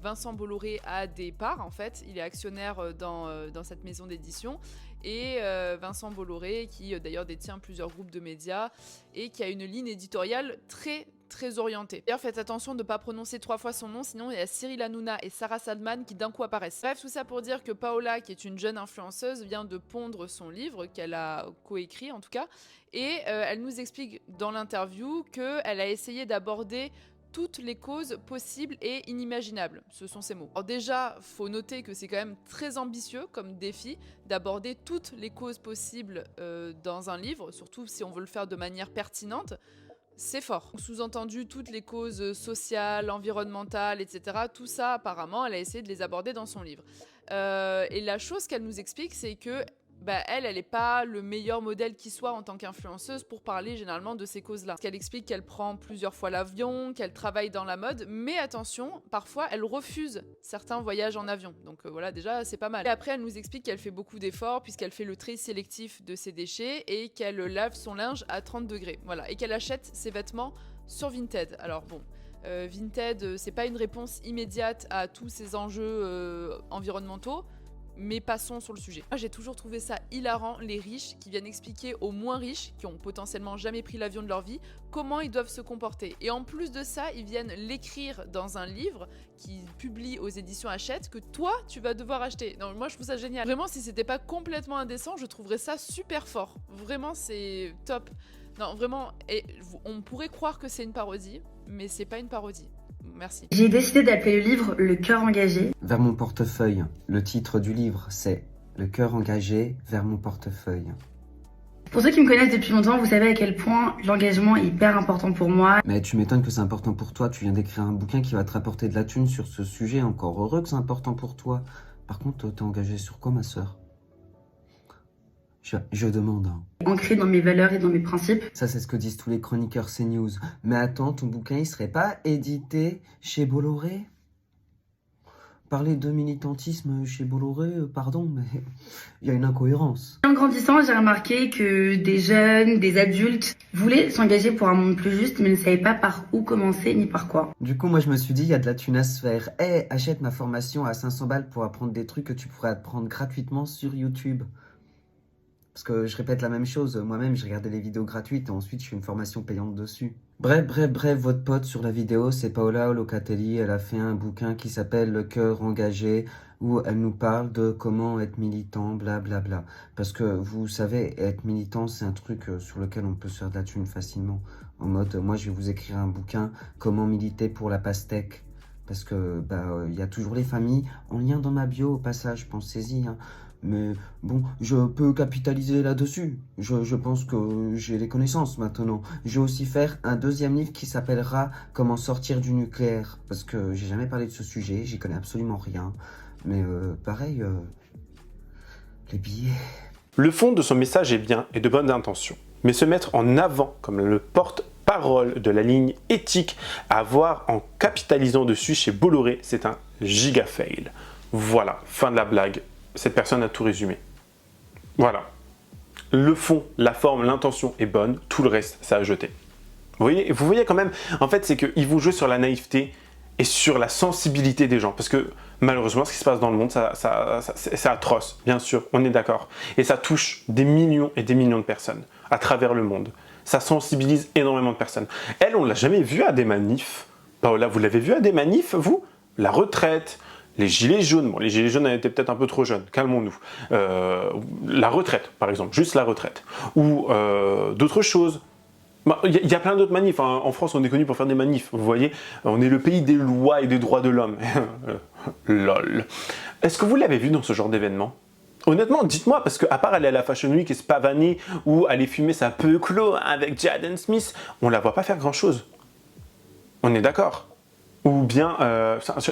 Vincent Bolloré a des parts en fait. Il est actionnaire dans cette maison d'édition. Et Vincent Bolloré, qui d'ailleurs détient plusieurs groupes de médias et qui a une ligne éditoriale très orientée. D'ailleurs, faites attention de ne pas prononcer 3 fois son nom, sinon il y a Cyril Hanouna et Sarah Salman qui d'un coup apparaissent. Bref, tout ça pour dire que Paola, qui est une jeune influenceuse, vient de pondre son livre, qu'elle a coécrit en tout cas, et elle nous explique dans l'interview qu'elle a essayé d'aborder toutes les causes possibles et inimaginables. Ce sont ces mots. Alors déjà, faut noter que c'est quand même très ambitieux comme défi d'aborder toutes les causes possibles dans un livre, surtout si on veut le faire de manière pertinente. C'est fort. Sous-entendu, toutes les causes sociales, environnementales, etc. Tout ça, apparemment, elle a essayé de les aborder dans son livre. Et la chose qu'elle nous explique, c'est que elle n'est pas le meilleur modèle qui soit en tant qu'influenceuse pour parler généralement de ces causes-là. Parce qu'elle explique qu'elle prend plusieurs fois l'avion, qu'elle travaille dans la mode, mais attention, parfois elle refuse certains voyages en avion. Donc voilà, déjà c'est pas mal. Et après elle nous explique qu'elle fait beaucoup d'efforts puisqu'elle fait le tri sélectif de ses déchets et qu'elle lave son linge à 30 degrés. Voilà, et qu'elle achète ses vêtements sur Vinted. Alors bon... Vinted, c'est pas une réponse immédiate à tous ces enjeux environnementaux, mais passons sur le sujet. Moi, j'ai toujours trouvé ça hilarant, les riches qui viennent expliquer aux moins riches, qui ont potentiellement jamais pris l'avion de leur vie, comment ils doivent se comporter. Et en plus de ça, ils viennent l'écrire dans un livre qu'ils publient aux éditions Hachette, que toi, tu vas devoir acheter. Non, moi, je trouve ça génial. Vraiment, si c'était pas complètement indécent, je trouverais ça super fort. Vraiment, c'est top. Non, vraiment, et on pourrait croire que c'est une parodie, mais c'est pas une parodie. Merci. J'ai décidé d'appeler le livre Le cœur engagé. Vers mon portefeuille. Le titre du livre, c'est Le cœur engagé vers mon portefeuille. Pour ceux qui me connaissent depuis longtemps, vous savez à quel point l'engagement est hyper important pour moi. Mais tu m'étonnes que c'est important pour toi. Tu viens d'écrire un bouquin qui va te rapporter de la thune sur ce sujet. Encore heureux que c'est important pour toi. Par contre, t'es engagée sur quoi, ma sœur ? Je demande. Ancré dans mes valeurs et dans mes principes. Ça, c'est ce que disent tous les chroniqueurs CNews. Mais attends, ton bouquin, il serait pas édité chez Bolloré ? Parler de militantisme chez Bolloré, pardon, mais il y a une incohérence. En grandissant, j'ai remarqué que des jeunes, des adultes voulaient s'engager pour un monde plus juste, mais ne savaient pas par où commencer ni par quoi. Du coup, moi, je me suis dit, il y a de la thune à se faire. Hey, achète ma formation à 500 balles pour apprendre des trucs que tu pourrais apprendre gratuitement sur YouTube. Parce que je répète la même chose, moi-même je regardais les vidéos gratuites et ensuite je fais une formation payante dessus. Bref, votre pote sur la vidéo, c'est Paola Locatelli. Elle a fait un bouquin qui s'appelle Le cœur engagé, où elle nous parle de comment être militant, blablabla. Parce que vous savez, être militant, c'est un truc sur lequel on peut se faire de la thune facilement. En mode, moi je vais vous écrire un bouquin, comment militer pour la pastèque. Parce que y a toujours les familles, en lien dans ma bio au passage, pensez-y, hein. Mais bon, je peux capitaliser là-dessus. Je pense que j'ai les connaissances maintenant. Je vais aussi faire un deuxième livre qui s'appellera « Comment sortir du nucléaire ». Parce que j'ai jamais parlé de ce sujet, j'y connais absolument rien. Mais pareil, les billets... Le fond de son message est bien et de bonnes intentions. Mais se mettre en avant comme le porte-parole de la ligne éthique à avoir en capitalisant dessus chez Bolloré, c'est un giga fail. Voilà, fin de la blague. Cette personne a tout résumé. Voilà. Le fond, la forme, l'intention est bonne, tout le reste, c'est à jeter. Vous voyez quand même, en fait, c'est qu'ils vont jouer sur la naïveté et sur la sensibilité des gens. Parce que malheureusement, ce qui se passe dans le monde, c'est atroce, bien sûr, on est d'accord. Et ça touche des millions et des millions de personnes à travers le monde. Ça sensibilise énormément de personnes. Elle, on ne l'a jamais vue à des manifs. Paola, vous l'avez vue à des manifs, vous ? La retraite, les gilets jaunes, bon, les gilets jaunes étaient peut-être un peu trop jeunes, calmons-nous. La retraite, par exemple, juste la retraite. Ou d'autres choses. Il y a plein d'autres manifs. Hein. En France, on est connu pour faire des manifs. Vous voyez, on est le pays des lois et des droits de l'homme. Lol. Est-ce que vous l'avez vu dans ce genre d'événement ? Honnêtement, dites-moi, parce qu'à part aller à la Fashion Week et se pavaner ou aller fumer sa peu clos avec Jaden Smith, on la voit pas faire grand-chose. On est d'accord ? Ou bien,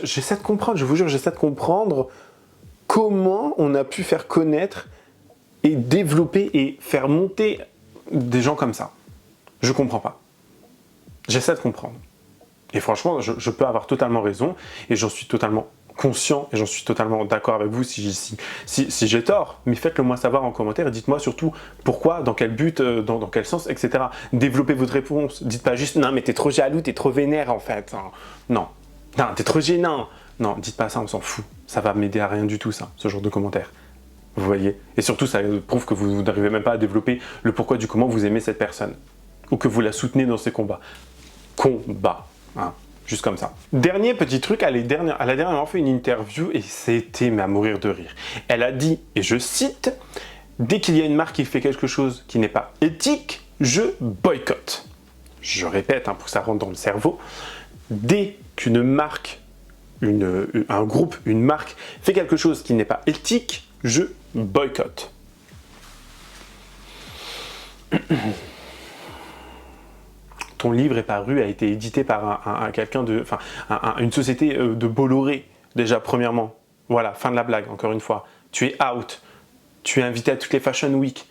j'essaie de comprendre, je vous jure, j'essaie de comprendre comment on a pu faire connaître et développer et faire monter des gens comme ça. Je comprends pas. J'essaie de comprendre. Et franchement, je peux avoir totalement raison et j'en suis totalement conscient et j'en suis totalement d'accord avec vous si j'ai tort. Mais faites-le moi savoir en commentaire et dites-moi surtout pourquoi, dans quel but, dans quel sens, etc. Développez votre réponse. Dites pas juste « Non, mais t'es trop jaloux, t'es trop vénère en fait. » Non, t'es trop gênant. Non, dites pas ça, on s'en fout. Ça va m'aider à rien du tout, ça, ce genre de commentaires. Vous voyez ? Et surtout, ça prouve que vous n'arrivez même pas à développer le pourquoi du comment vous aimez cette personne. Ou que vous la soutenez dans ses combats. Combat, hein, juste comme ça. Dernier petit truc, elle a dernièrement fait une interview et c'était à mourir de rire. Elle a dit, et je cite, « Dès qu'il y a une marque qui fait quelque chose qui n'est pas éthique, je boycotte. » Je répète, hein, pour que ça rentre dans le cerveau. dès qu'une marque, un groupe, une marque fait quelque chose qui n'est pas éthique, je boycotte. Ton livre est paru, a été édité par une société de Bolloré, déjà premièrement. Voilà, fin de la blague, encore une fois. Tu es out. Tu es invité à toutes les Fashion Week.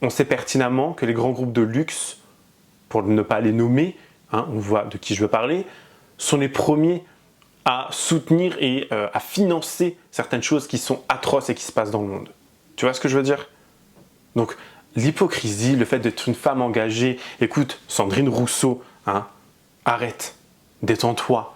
On sait pertinemment que les grands groupes de luxe, pour ne pas les nommer, hein, on voit de qui je veux parler, sont les premiers à soutenir et à financer certaines choses qui sont atroces et qui se passent dans le monde. Tu vois ce que je veux dire? Donc, l'hypocrisie, le fait d'être une femme engagée, écoute, Sandrine Rousseau, hein, arrête, détends-toi,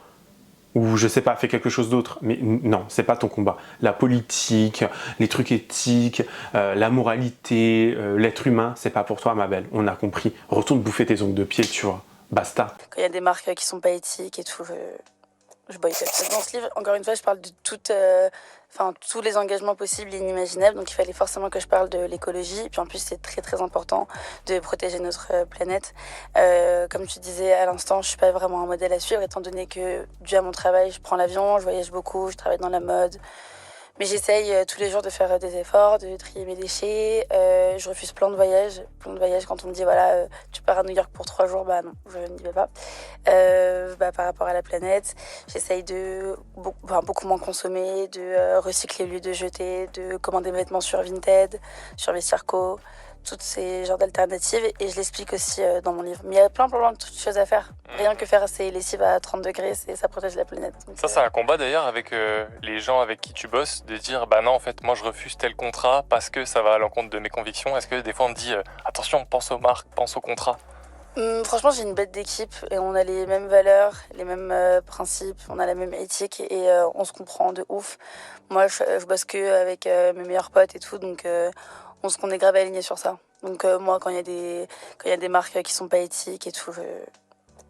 ou je sais pas, fais quelque chose d'autre, mais non, c'est pas ton combat. La politique, les trucs éthiques, la moralité, l'être humain, c'est pas pour toi, ma belle, on a compris. Retourne bouffer tes ongles de pied, tu vois, basta. Quand il y a des marques qui sont pas éthiques et tout, je boycotte. Dans ce livre, encore une fois, je parle de tous les engagements possibles et inimaginables. Donc il fallait forcément que je parle de l'écologie. Puis en plus, c'est très très important de protéger notre planète. Comme tu disais à l'instant, je suis pas vraiment un modèle à suivre, étant donné que, dû à mon travail, je prends l'avion, je voyage beaucoup, je travaille dans la mode. Mais j'essaye tous les jours de faire des efforts, de trier mes déchets. Je refuse plein de voyages. Quand on me dit, voilà, tu pars à New York pour 3 jours, bah non, je n'y vais pas. Par rapport à la planète, j'essaye de beaucoup moins consommer, de recycler au lieu de jeter, de commander mes vêtements sur Vinted, sur Vestiaire.co, toutes ces genres d'alternatives. Et je l'explique aussi dans mon livre. Mais il y a plein de choses à faire. Rien que faire ces lessives à 30 degrés, ça protège la planète. Donc, ça, c'est un combat d'ailleurs avec les gens avec qui tu bosses, de dire bah non, en fait, moi je refuse tel contrat parce que ça va à l'encontre de mes convictions. Est-ce que des fois on te dit attention, pense aux marques, pense au contrat? Franchement, j'ai une bête d'équipe et on a les mêmes valeurs, les mêmes principes, on a la même éthique et on se comprend de ouf. Moi, je bosse que avec mes meilleurs potes et tout, donc on est grave alignés sur ça. Donc moi, quand il y a des marques qui sont pas éthiques et tout,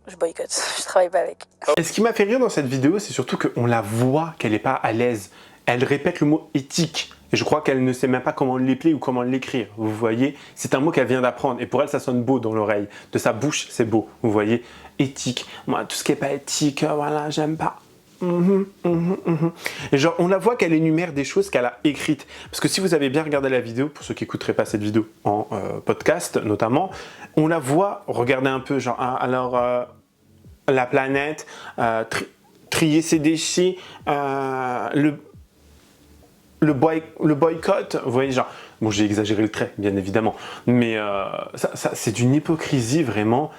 je boycotte, je travaille pas avec. Et ce qui m'a fait rire dans cette vidéo, c'est surtout qu'on la voit qu'elle n'est pas à l'aise. Elle répète le mot éthique. Et je crois qu'elle ne sait même pas comment l'épeler ou comment l'écrire. Vous voyez, c'est un mot qu'elle vient d'apprendre. Et pour elle, ça sonne beau dans l'oreille. De sa bouche, c'est beau. Vous voyez, éthique. Moi, tout ce qui n'est pas éthique, voilà, j'aime pas. Et genre, on la voit qu'elle énumère des choses qu'elle a écrites. Parce que si vous avez bien regardé la vidéo, pour ceux qui n'écouteraient pas cette vidéo en podcast notamment, on la voit, regardez un peu, genre, la planète, trier ses déchets, le boycott, vous voyez, genre, bon, j'ai exagéré le trait, bien évidemment, mais c'est d'une hypocrisie vraiment.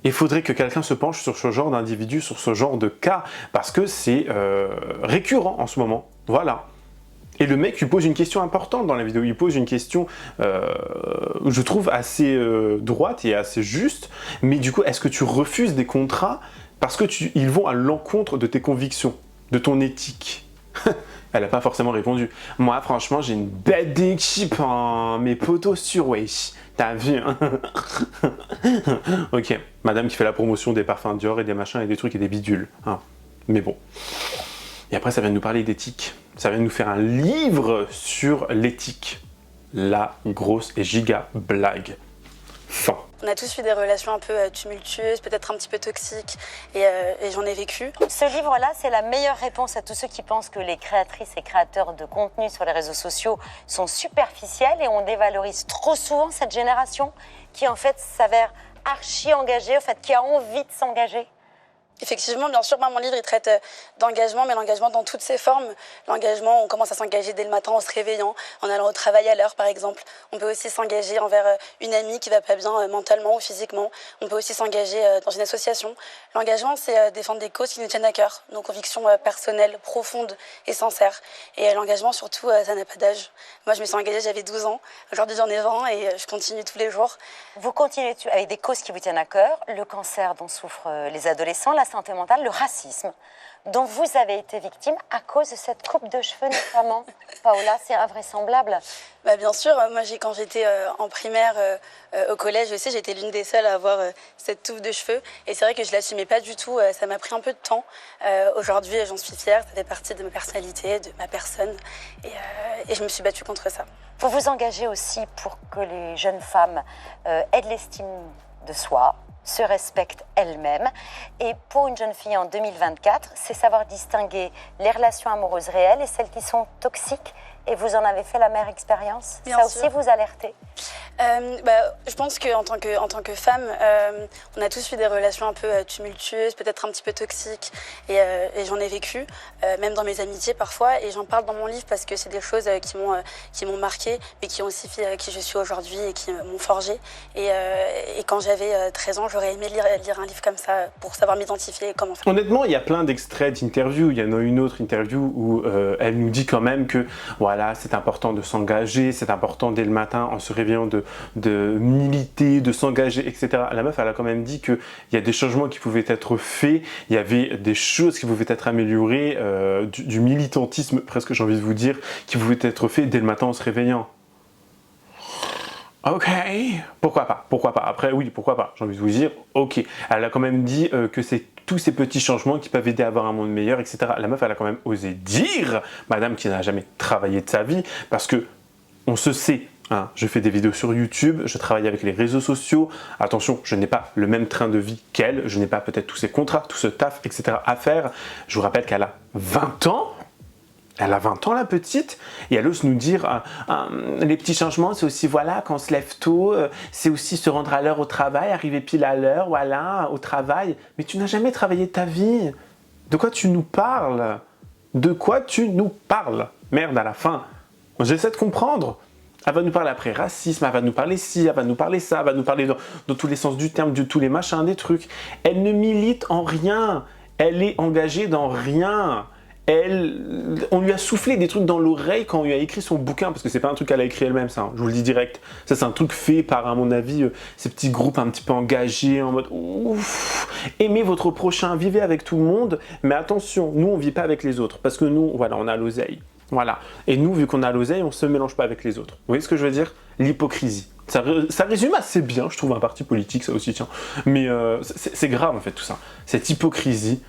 Il faudrait que quelqu'un se penche sur ce genre d'individu, sur ce genre de cas, parce que c'est récurrent en ce moment, voilà. Et le mec lui pose une question importante dans la vidéo, il pose une question, je trouve, assez droite et assez juste, mais du coup, est-ce que tu refuses des contrats parce que ils vont à l'encontre de tes convictions, de ton éthique? Elle n'a pas forcément répondu. Moi, franchement, j'ai une bête d'équipe, hein. Mes potos sur wesh. T'as vu, hein? Ok, madame qui fait la promotion des parfums Dior et des machins et des trucs et des bidules. Hein. Mais bon. Et après, ça vient de nous parler d'éthique. Ça vient de nous faire un livre sur l'éthique. La grosse et giga blague. Fin. On a tous eu des relations un peu tumultueuses, peut-être un petit peu toxiques, et j'en ai vécu. Ce livre-là, c'est la meilleure réponse à tous ceux qui pensent que les créatrices et créateurs de contenu sur les réseaux sociaux sont superficiels et on dévalorise trop souvent cette génération qui, en fait, s'avère archi engagée, en fait, qui a envie de s'engager. Effectivement, bien sûr, moi, mon livre, il traite d'engagement, mais l'engagement dans toutes ses formes. L'engagement, on commence à s'engager dès le matin en se réveillant, en allant au travail à l'heure, par exemple. On peut aussi s'engager envers une amie qui va pas bien mentalement ou physiquement. On peut aussi s'engager dans une association. L'engagement, c'est défendre des causes qui nous tiennent à cœur, nos convictions personnelles, profondes et sincères. Et l'engagement, surtout, ça n'a pas d'âge. Moi, je me suis engagée, j'avais 12 ans. Aujourd'hui, j'en ai 20 et je continue tous les jours. Vous continuez avec des causes qui vous tiennent à cœur, le cancer dont souffrent les adolescents, la santé mentale, le racisme dont vous avez été victime à cause de cette coupe de cheveux notamment. Paola, c'est invraisemblable. Bah bien sûr, moi quand j'étais en primaire au collège aussi, j'étais l'une des seules à avoir cette touffe de cheveux et c'est vrai que je l'assumais pas du tout, ça m'a pris un peu de temps. Aujourd'hui j'en suis fière, ça fait partie de ma personnalité, de ma personne et je me suis battue contre ça. Vous vous engagez aussi pour que les jeunes femmes aient de l'estime de soi, se respecte elle-même. Et pour une jeune fille en 2024, c'est savoir distinguer les relations amoureuses réelles et celles qui sont toxiques. Et vous en avez fait la meilleure expérience? Bien Ça sûr. aussi vous alertez? Je pense qu'en tant que femme, on a tous eu des relations un peu tumultueuses, peut-être un petit peu toxiques, et j'en ai vécu, même dans mes amitiés parfois, et j'en parle dans mon livre parce que c'est des choses qui m'ont marquée, mais qui ont aussi fait qui je suis aujourd'hui et qui m'ont forgée. Et quand j'avais 13 ans, j'aurais aimé lire un livre comme ça pour savoir m'identifier et comment faire. Honnêtement, il y a plein d'extraits d'interviews. Il y en a une autre interview où elle nous dit quand même que voilà, c'est important de s'engager, c'est important dès le matin en se réveillant de militer, de s'engager, etc. La meuf, elle a quand même dit qu'il y a des changements qui pouvaient être faits, il y avait des choses qui pouvaient être améliorées, du militantisme, presque j'ai envie de vous dire, qui pouvaient être faits dès le matin en se réveillant. Ok, pourquoi pas, pourquoi pas. Après, oui, pourquoi pas, j'ai envie de vous dire, ok. Elle a quand même dit que c'est tous ces petits changements qui peuvent aider à avoir un monde meilleur, etc. La meuf, elle a quand même osé dire, madame qui n'a jamais travaillé de sa vie, parce que on se sait, hein, je fais des vidéos sur YouTube, je travaille avec les réseaux sociaux, attention, je n'ai pas le même train de vie qu'elle, je n'ai pas peut-être tous ces contrats, tout ce taf, etc. à faire. Je vous rappelle qu'elle a 20 ans. Elle a 20 ans, la petite, et elle ose nous dire les petits changements, c'est aussi, voilà, quand on se lève tôt, c'est aussi se rendre à l'heure au travail, arriver pile à l'heure, voilà, au travail. Mais tu n'as jamais travaillé ta vie. De quoi tu nous parles? De quoi tu nous parles? Merde, à la fin, j'essaie de comprendre. Elle va nous parler après racisme, elle va nous parler ci, elle va nous parler ça, elle va nous parler dans tous les sens du terme, de tous les machins, des trucs. Elle ne milite en rien, elle est engagée dans rien. On lui a soufflé des trucs dans l'oreille quand on lui a écrit son bouquin, parce que c'est pas un truc qu'elle a écrit elle-même, ça, hein, je vous le dis direct. Ça, c'est un truc fait par, à mon avis, ces petits groupes un petit peu engagés, en mode ouf, aimez votre prochain, vivez avec tout le monde, mais attention, nous on vit pas avec les autres, parce que nous, voilà, on a l'oseille. Voilà. Et nous, vu qu'on a l'oseille, on se mélange pas avec les autres. Vous voyez ce que je veux dire? L'hypocrisie. Ça résume assez bien, je trouve, un parti politique, ça aussi, tiens. Mais c'est grave, en fait, tout ça. Cette hypocrisie,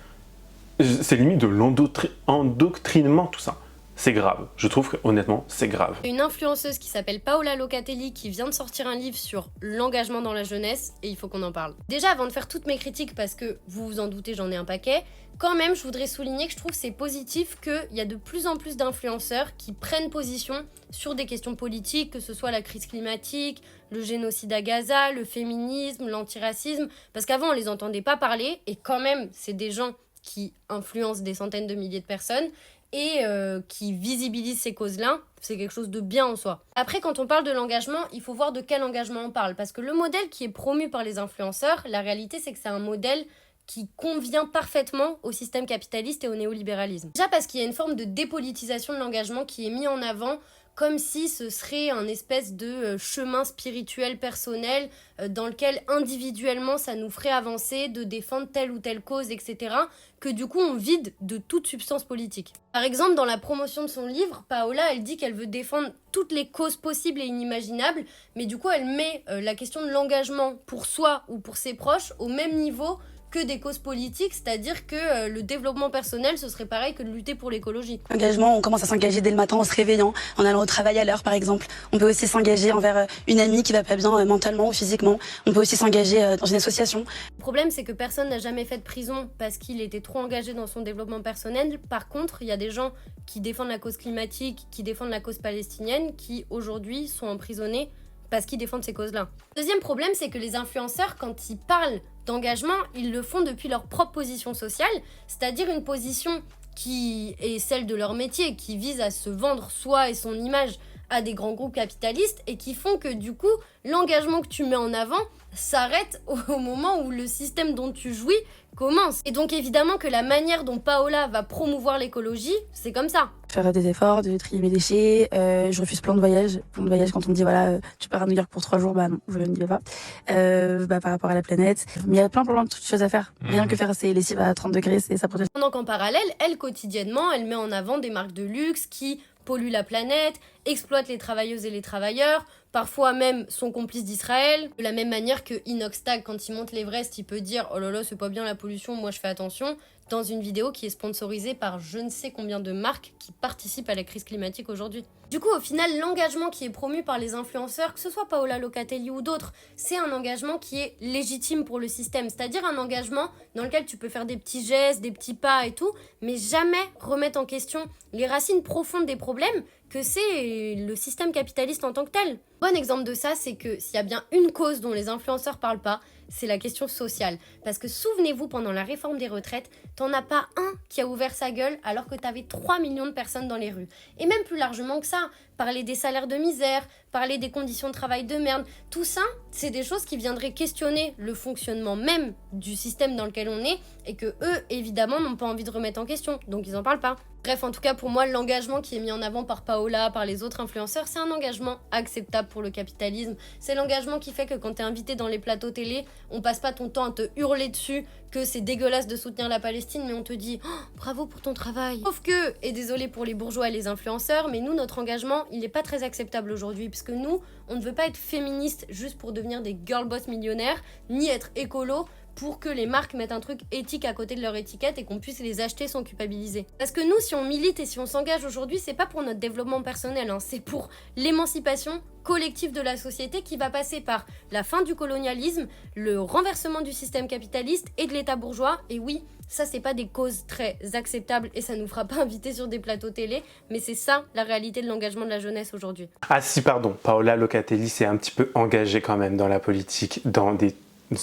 c'est limite de l'endoctrinement, tout ça. C'est grave. Je trouve que, honnêtement, c'est grave. Une influenceuse qui s'appelle Paola Locatelli qui vient de sortir un livre sur l'engagement dans la jeunesse et il faut qu'on en parle. Déjà, avant de faire toutes mes critiques, parce que vous vous en doutez, j'en ai un paquet, quand même, je voudrais souligner que je trouve c'est positif qu'il y a de plus en plus d'influenceurs qui prennent position sur des questions politiques, que ce soit la crise climatique, le génocide à Gaza, le féminisme, l'antiracisme, parce qu'avant, on les entendait pas parler et quand même, c'est des gens qui influencent des centaines de milliers de personnes et qui visibilisent ces causes-là, c'est quelque chose de bien en soi. Après, quand on parle de l'engagement, il faut voir de quel engagement on parle, parce que le modèle qui est promu par les influenceurs, la réalité c'est que c'est un modèle qui convient parfaitement au système capitaliste et au néolibéralisme. Déjà parce qu'il y a une forme de dépolitisation de l'engagement qui est mis en avant comme si ce serait un espèce de chemin spirituel personnel dans lequel individuellement ça nous ferait avancer, de défendre telle ou telle cause, etc., que du coup on vide de toute substance politique. Par exemple, dans la promotion de son livre, Paola, elle dit qu'elle veut défendre toutes les causes possibles et inimaginables, mais du coup elle met la question de l'engagement pour soi ou pour ses proches au même niveau que des causes politiques, c'est-à-dire que le développement personnel, ce serait pareil que de lutter pour l'écologie. Engagement, on commence à s'engager dès le matin en se réveillant, en allant au travail à l'heure par exemple. On peut aussi s'engager envers une amie qui va pas bien mentalement ou physiquement. On peut aussi s'engager dans une association. Le problème, c'est que personne n'a jamais fait de prison parce qu'il était trop engagé dans son développement personnel. Par contre, il y a des gens qui défendent la cause climatique, qui défendent la cause palestinienne, qui aujourd'hui sont emprisonnés parce qu'ils défendent ces causes-là. Deuxième problème, c'est que les influenceurs, quand ils parlent d'engagement, ils le font depuis leur propre position sociale, c'est-à-dire une position qui est celle de leur métier, qui vise à se vendre soi et son image à des grands groupes capitalistes et qui font que du coup, l'engagement que tu mets en avant s'arrête au moment où le système dont tu jouis commence. Et donc évidemment que la manière dont Paola va promouvoir l'écologie, c'est comme ça. Faire des efforts, de trier mes déchets, je refuse plein de voyages. Plein de voyages quand on me dit voilà, tu pars à New York pour 3 jours, bah non, je n'y vais pas. Par rapport à la planète. Mais il y a plein de choses à faire. Rien que faire ses lessives à 30 degrés, c'est ça protège. Pendant qu'en parallèle, elle quotidiennement, elle met en avant des marques de luxe qui polluent la planète exploite les travailleuses et les travailleurs, parfois même sont complices d'Israël. De la même manière que Inoxtag, quand il monte l'Everest, il peut dire « Oh là là, c'est pas bien la pollution, moi je fais attention », dans une vidéo qui est sponsorisée par je ne sais combien de marques qui participent à la crise climatique aujourd'hui. Du coup, au final, l'engagement qui est promu par les influenceurs, que ce soit Paola Locatelli ou d'autres, c'est un engagement qui est légitime pour le système, c'est-à-dire un engagement dans lequel tu peux faire des petits gestes, des petits pas et tout, mais jamais remettre en question les racines profondes des problèmes que c'est le système capitaliste en tant que tel. Bon exemple de ça, c'est que s'il y a bien une cause dont les influenceurs parlent pas, c'est la question sociale. Parce que souvenez-vous, pendant la réforme des retraites, t'en as pas un qui a ouvert sa gueule alors que t'avais 3 millions de personnes dans les rues. Et même plus largement que ça, parler des salaires de misère, parler des conditions de travail de merde, tout ça, c'est des choses qui viendraient questionner le fonctionnement même du système dans lequel on est et que eux, évidemment, n'ont pas envie de remettre en question, donc ils en parlent pas. Bref, en tout cas, pour moi, l'engagement qui est mis en avant par Paola, par les autres influenceurs, c'est un engagement acceptable pour le capitalisme. C'est l'engagement qui fait que quand t'es invité dans les plateaux télé, on passe pas ton temps à te hurler dessus que c'est dégueulasse de soutenir la Palestine, mais on te dit oh, bravo pour ton travail. Sauf que, et désolé pour les bourgeois et les influenceurs, mais nous, notre engagement, il est pas très acceptable aujourd'hui, parce que nous, on ne veut pas être féministe juste pour devenir des girl boss millionnaires, ni être écolo pour que les marques mettent un truc éthique à côté de leur étiquette et qu'on puisse les acheter sans culpabiliser. Parce que nous, si on milite et si on s'engage aujourd'hui, c'est pas pour notre développement personnel, hein, c'est pour l'émancipation collective de la société qui va passer par la fin du colonialisme, le renversement du système capitaliste et de l'état bourgeois. Et oui, ça c'est pas des causes très acceptables et ça nous fera pas inviter sur des plateaux télé, mais c'est ça la réalité de l'engagement de la jeunesse aujourd'hui. Ah si, pardon, Paola Locatelli s'est un petit peu engagée quand même dans la politique, dans des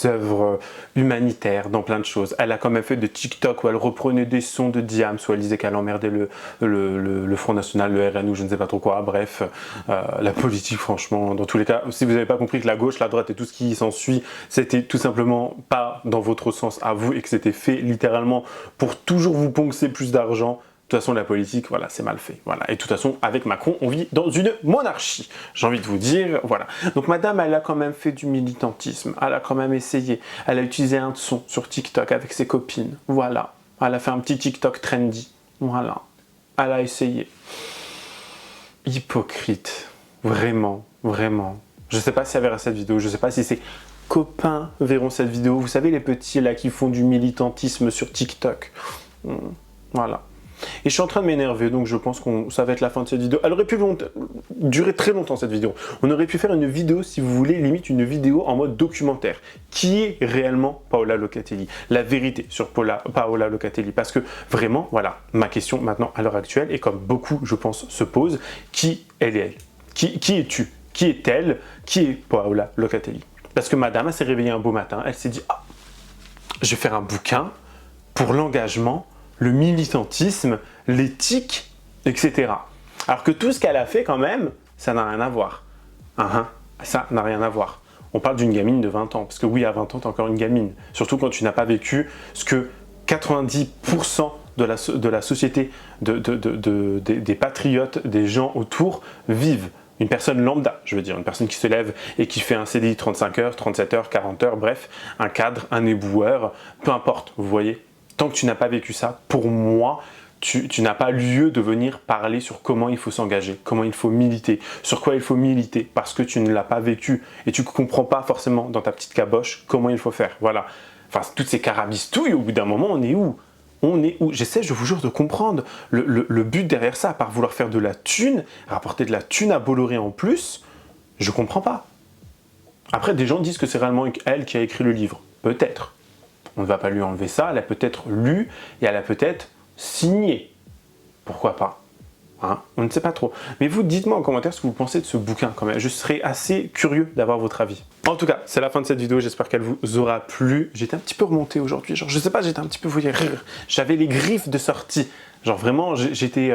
œuvres humanitaires, dans plein de choses. Elle a quand même fait de TikTok où elle reprenait des sons de Diams, où elle disait qu'elle emmerdait le Front National, le RN ou je ne sais pas trop quoi. Bref, la politique, franchement, dans tous les cas, si vous n'avez pas compris que la gauche, la droite et tout ce qui s'ensuit, c'était tout simplement pas dans votre sens à vous et que c'était fait littéralement pour toujours vous poncer plus d'argent. De toute façon, la politique, voilà, c'est mal fait. Voilà. Et de toute façon, avec Macron, on vit dans une monarchie. J'ai envie de vous dire, voilà. Donc, madame, elle a quand même fait du militantisme. Elle a quand même essayé. Elle a utilisé un son sur TikTok avec ses copines. Voilà. Elle a fait un petit TikTok trendy. Voilà. Elle a essayé. Hypocrite. Vraiment, vraiment. Je ne sais pas si elle verra cette vidéo. Je ne sais pas si ses copains verront cette vidéo. Vous savez, les petits là qui font du militantisme sur TikTok. Voilà. Et je suis en train de m'énerver, donc je pense que ça va être la fin de cette vidéo. Elle aurait pu durer très longtemps cette vidéo. On aurait pu faire une vidéo, si vous voulez, limite une vidéo en mode documentaire. Qui est réellement Paola Locatelli? La vérité sur Paola Locatelli. Parce que vraiment, voilà, ma question maintenant à l'heure actuelle, et comme beaucoup, je pense, se posent, qui elle est elle? Qui es-tu? Qui est-elle? Qui est Paola Locatelli? Parce que madame, elle s'est réveillée un beau matin, elle s'est dit ah, je vais faire un bouquin pour l'engagement, le militantisme, l'éthique, etc. Alors que tout ce qu'elle a fait quand même, ça n'a rien à voir. Ça n'a rien à voir. On parle d'une gamine de 20 ans, parce que oui, à 20 ans, t'es encore une gamine. Surtout quand tu n'as pas vécu ce que 90% de la société, des patriotes, des gens autour vivent. Une personne lambda, je veux dire, une personne qui se lève et qui fait un CDI 35 heures, 37 heures, 40 heures, bref, un cadre, un éboueur, peu importe, vous voyez. Tant que tu n'as pas vécu ça, pour moi, tu n'as pas lieu de venir parler sur comment il faut s'engager, comment il faut militer, sur quoi il faut militer, parce que tu ne l'as pas vécu et tu ne comprends pas forcément dans ta petite caboche comment il faut faire. Voilà. Enfin, toutes ces carabistouilles, au bout d'un moment, on est où? On est où? J'essaie, je vous jure, de comprendre le but derrière ça, à part vouloir faire de la thune, rapporter de la thune à Bolloré en plus, je comprends pas. Après, des gens disent que c'est réellement elle qui a écrit le livre. Peut-être. On ne va pas lui enlever ça, elle a peut-être lu et elle a peut-être signé. Pourquoi pas? Hein? On ne sait pas trop. Mais vous, dites-moi en commentaire ce que vous pensez de ce bouquin quand même. Je serais assez curieux d'avoir votre avis. En tout cas, c'est la fin de cette vidéo. J'espère qu'elle vous aura plu. J'étais un petit peu remonté aujourd'hui. Genre, je sais pas, j'étais un petit peu, vous voyez, rire. J'avais les griffes de sortie. Genre vraiment, j'étais...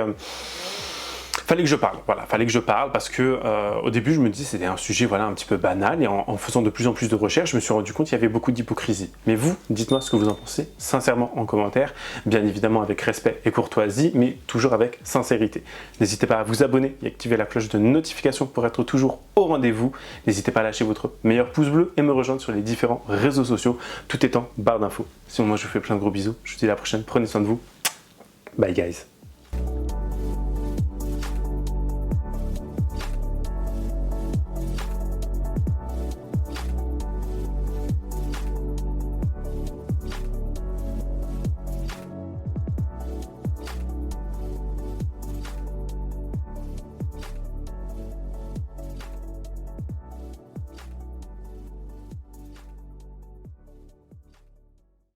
Fallait que je parle, voilà, fallait que je parle parce que au début je me disais c'était un sujet voilà, un petit peu banal et en faisant de plus en plus de recherches, je me suis rendu compte qu'il y avait beaucoup d'hypocrisie. Mais vous, dites-moi ce que vous en pensez, sincèrement en commentaire, bien évidemment avec respect et courtoisie, mais toujours avec sincérité. N'hésitez pas à vous abonner et activer la cloche de notification pour être toujours au rendez-vous. N'hésitez pas à lâcher votre meilleur pouce bleu et me rejoindre sur les différents réseaux sociaux, tout est en barre d'infos. Sinon moi je vous fais plein de gros bisous, je vous dis à la prochaine, prenez soin de vous, bye guys.